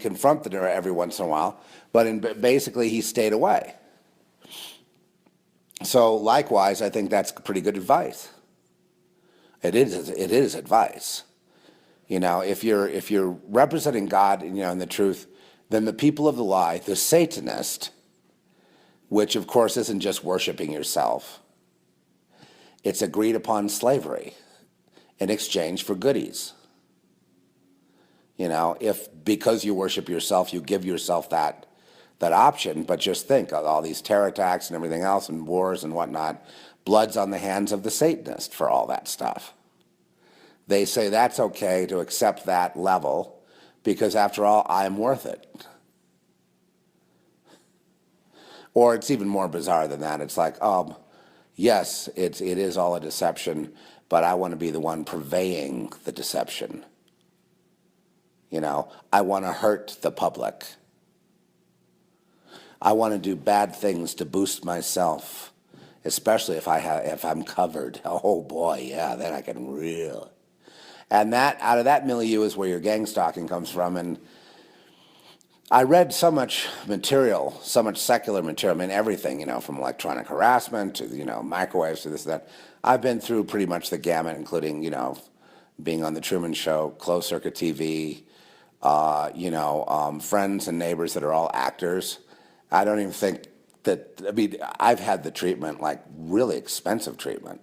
confronted her every once in a while, but basically he stayed away. So likewise, I think that's pretty good advice. It is advice. If you're representing God, and the truth, then the people of the lie, the Satanist, which of course isn't just worshiping yourself, it's agreed upon slavery in exchange for goodies. If because you worship yourself, you give yourself that option, but just think of all these terror attacks and everything else and wars and whatnot, blood's on the hands of the Satanist for all that stuff. They say that's okay to accept that level because after all, I'm worth it. Or it's even more bizarre than that. It's like, yes, it is all a deception, but I want to be the one purveying the deception. I want to hurt the public. I want to do bad things to boost myself, especially if I'm covered. Oh boy, yeah, then I can really. And that out of that milieu is where your gang stalking comes from. And I read so much material, so much secular material, everything, from electronic harassment to, microwaves to this and that. I've been through pretty much the gamut, including, being on the Truman Show, closed circuit TV, friends and neighbors that are all actors. I don't even think that, I've had the treatment, like really expensive treatment,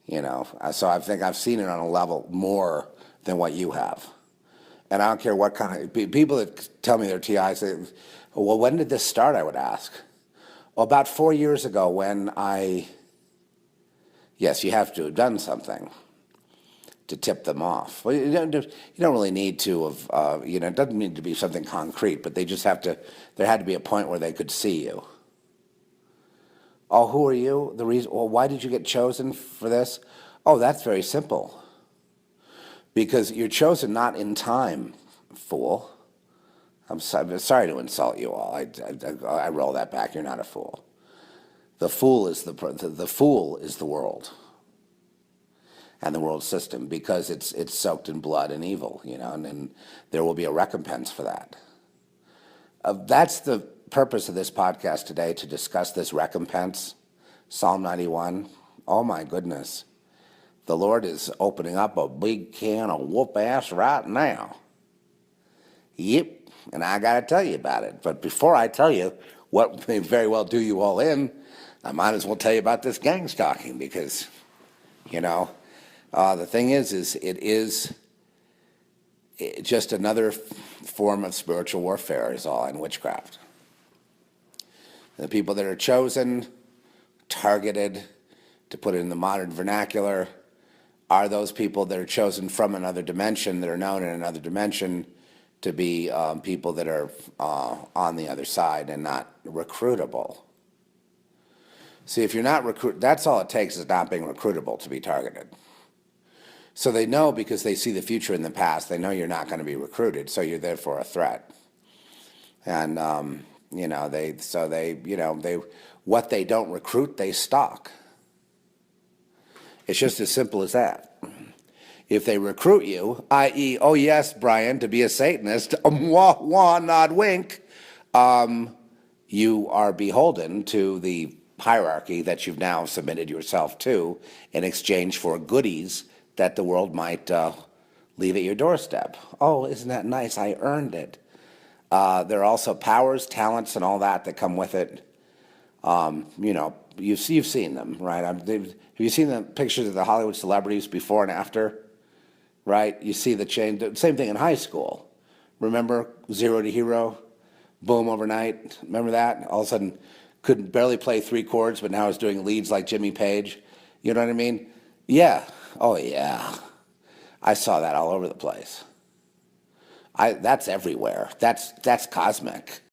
so I think I've seen it on a level more than what you have. And I don't care what kind of, people that tell me their TI say, well, when did this start, I would ask. Well, about 4 years ago when yes, you have to have done something to tip them off. Well, you don't really need to have, it doesn't need to be something concrete, but they just have to, there had to be a point where they could see you. Oh, who are you? The reason, well, why did you get chosen for this? Oh, that's very simple. Because you're chosen not in time, fool. I'm sorry to insult you all. I roll that back. You're not a fool. The fool is the fool is the world and the world system because it's soaked in blood and evil, and there will be a recompense for that. That's the purpose of this podcast today, to discuss this recompense, Psalm 91. Oh my goodness. The Lord is opening up a big can of whoop ass right now. Yep, and I got to tell you about it. But before I tell you what may very well do you all in, I might as well tell you about this gang stalking because, the thing is it is just another form of spiritual warfare is all in witchcraft. The people that are chosen, targeted, to put it in the modern vernacular, are those people that are chosen from another dimension, that are known in another dimension to be people that are on the other side and not recruitable. See, if you're not that's all it takes is not being recruitable to be targeted. So they know because they see the future in the past. They know you're not going to be recruited, so you're therefore a threat. And what they don't recruit, they stalk. It's just as simple as that. If they recruit you, i.e., oh yes, Brian, to be a Satanist, wah wah nod wink, you are beholden to the hierarchy that you've now submitted yourself to in exchange for goodies that the world might leave at your doorstep. Oh, isn't that nice? I earned it. There are also powers, talents, and all that come with it. You've seen them, right? Have you seen the pictures of the Hollywood celebrities before and after? Right? You see the change. Same thing in high school. Remember, 0 to hero, boom overnight. Remember that? All of a sudden, couldn't barely play 3 chords, but now is doing leads like Jimmy Page. You know what I mean? Yeah. Oh yeah. I saw that all over the place. That's everywhere. That's cosmic.